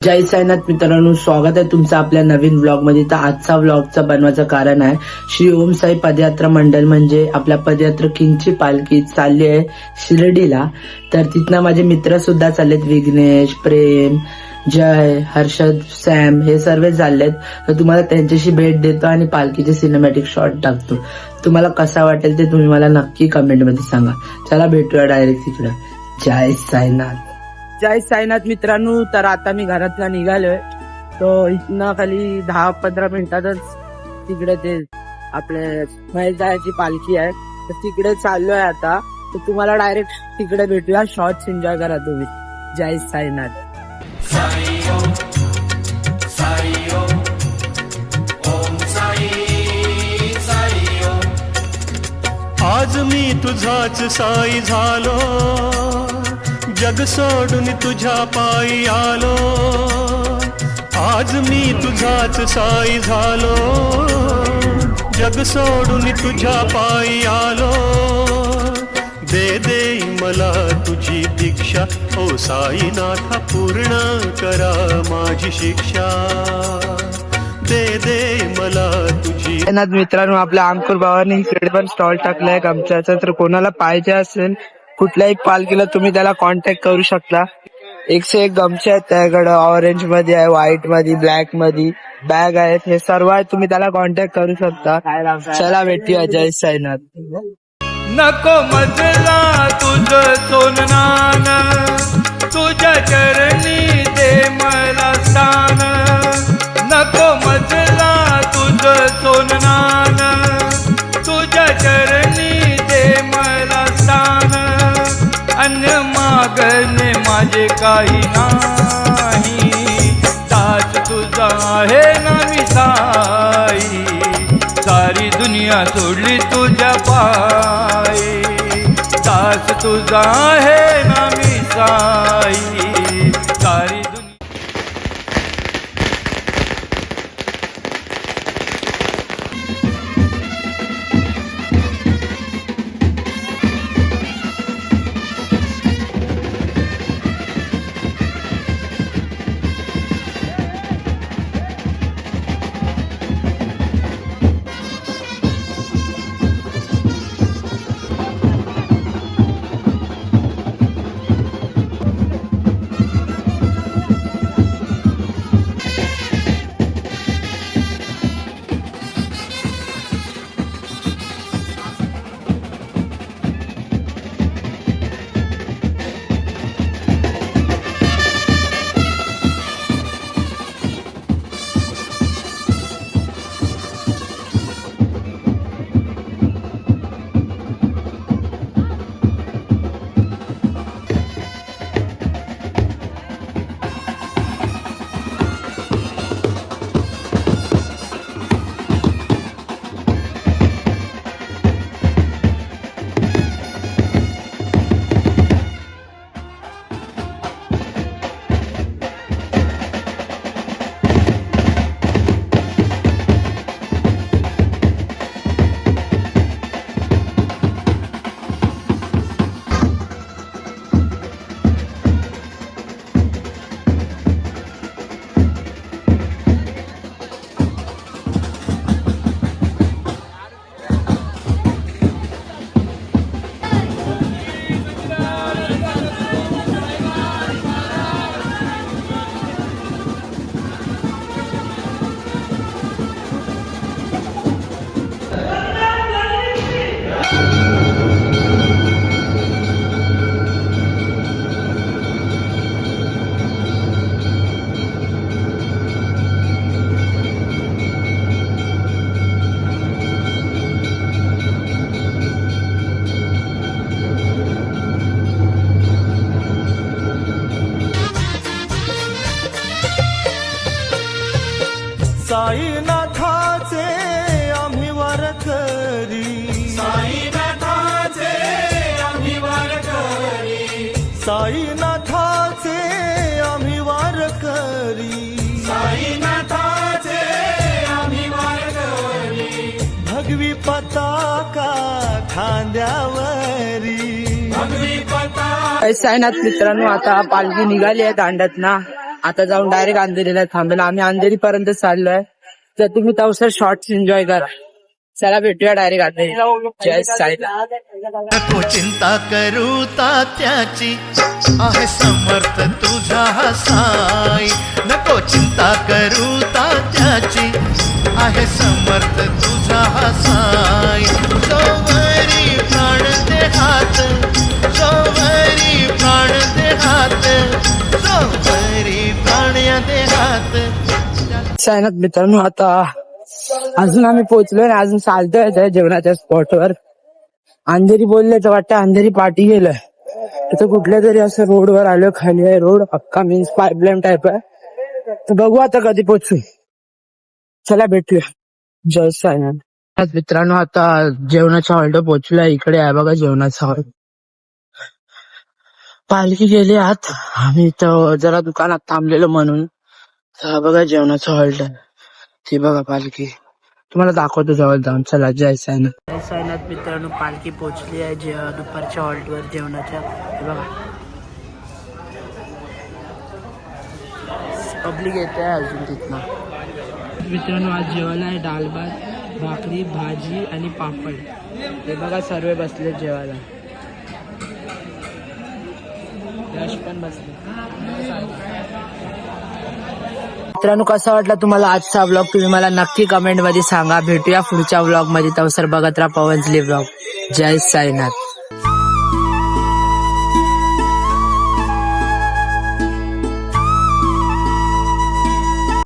जय साईनाथ मित्रांनो, स्वागत आहे तुमचं आपल्या नवीन व्लॉग मध्ये। तर आजचा व्लॉगचा बनवायचं कारण आहे श्री ओम साई पदयात्रा मंडळ म्हणजे आपल्या पदयात्रकींची पालखी चालली आहे शिर्डीला। तर तिथनं माझे मित्र सुद्धा चाललेत, विघ्नेश, प्रेम, जय, हर्षद, सॅम हे सर्व चाललेत। तर तुम्हाला त्यांच्याशी भेट देतो आणि पालखीचे सिनेमॅटिक शॉट टाकतो। तुम्हाला कसा वाटेल ते तुम्ही मला नक्की कमेंट मध्ये सांगा। चला भेटूया डायरेक्ट तिकडे। जय साईनाथ। जय साईनाथ मित्रांनो, तर आता मी घरातला निघालोय। तो इथनं खाली 10-15 मिनिटातच तिकडे ते आपले महेशदाची पालखी आहे, तर तिकडे चाललोय आता। तर तुम्हाला डायरेक्ट तिकडे भेटूया, शॉर्ट्स एन्जॉय करा तुम्ही। जय साईनाथ। आज मी तुझाच साई झालो, जग सोडून तुझ्या पायी आलो। आज मी तुझाच साई झालो, जग सोडून तुझ्या पायी आलो। दे दे मला तुझी दीक्षा, ओ साईनाथा पूर्ण करा माझी शिक्षा। दे दे मला तुझी। साईनाथ मित्रांनो, आपल्या अंकुर भावाने इकडे पण स्टॉल टाकलाय गमच्याचा। तर कोणाला पाहिजे असेल कुठल्याही पालखीला तुम्ही त्याला कॉन्टॅक्ट करू शकता। 101 गमचे आहेत त्याकडे, ऑरेंज मध्ये आहे, व्हाईट मध्ये, ब्लॅक मध्ये बॅग आहेत, हे सर्व आहे, तुम्ही त्याला कॉन्टॅक्ट करू शकता। चला भेटूया। जय साईनाथ। नको मजला तुझ सोननान, तुझ्या चरणी दे मला स्थान। नको मजला तुझ सोननान, तुझ्या चरणी दे मला स्थान। अन्य मागणे माझे काही नाही, दास तुझा आहे ना मी साई। सारी दुनिया सोडली तुझ्या पायी, दास तुझा आहे ना मी साई। सारी दुनिया। साईनाथाचे आम्ही वारकरी, साईनाथाचे आम्ही वारकरी, साईनाथाचे आम्ही वारकरी, साईनाथाचे आम्ही वारकरी। भगवी पताका खांद्यावरी, भगवी पताका। साईनाथ मित्रांनो, आता पालखी निघाली आहे दांड्यात ना। आता जाऊन डायरेक्ट अंधेरीला थांबेल. आम्ही अंधेरी पर्यंत चाललोय, तर तुम्ही तवसर शॉर्ट्स एन्जॉय करा. चला भेटूया डायरेक्ट अंधेरी. जय साईनाथ. नको चिंता करू तात्याची, आहे समर्थ तुझा साई. नको चिंता करू तात्याची, आहे समर्थ तुझा साई. सोमवारी प्राण देहात, सोमवारी प्राण देहात, सोमवारी प्राण देहात. साईनाथ मित्रांनो, आता अजून आम्ही पोहोचलोय ना, अजून चालतोय त्या जेवणाच्या स्पॉटवर. अंधेरी बोलले तर वाटतं अंधेरी पाठी गेलोय. तिथं कुठल्या तरी असं रोडवर आलो, खाली आहे रोड पक्का, मीन्स पाईपलाईन टाईप आहे. तर बघू आता कधी पोहोचू. चला भेटूया. जय साईनाथ. मित्रांनो, आता जेवणाच्या हॉलवर पोहोचलोय. इकडे आहे बघा जेवणाचा हॉल. पालखी गेली आत, आम्ही इथं जरा दुकानात थांबलेलो म्हणून. तर बघा जेवणाचा हॉल, ती बघा पालखी. तुम्हाला दाखवतो जवळ जाऊन. चला. जय साईनाथ. जय साईनाथ मित्रांनो, पालखी पोहोचली आहे दुपारच्या हॉल्टवर जेवणाच्या. हे बघा पब्लिक येते अजून तिथनं. मित्रांनो, आज जेवायला आहे डाळ भात, भाकरी, भाजी आणि पापड. हे बघा सर्व बसले जेवायला. यश पण बसले. मित्रांनो, कसा वाटला तुम्हाला आजचा व्लॉग, तुम्ही मला नक्की कमेंट मध्ये सांगा. भेटूया पुढच्या व्लॉग मध्ये. तवसर बघत राहा पवनचली व्लॉग. जय साईनाथ.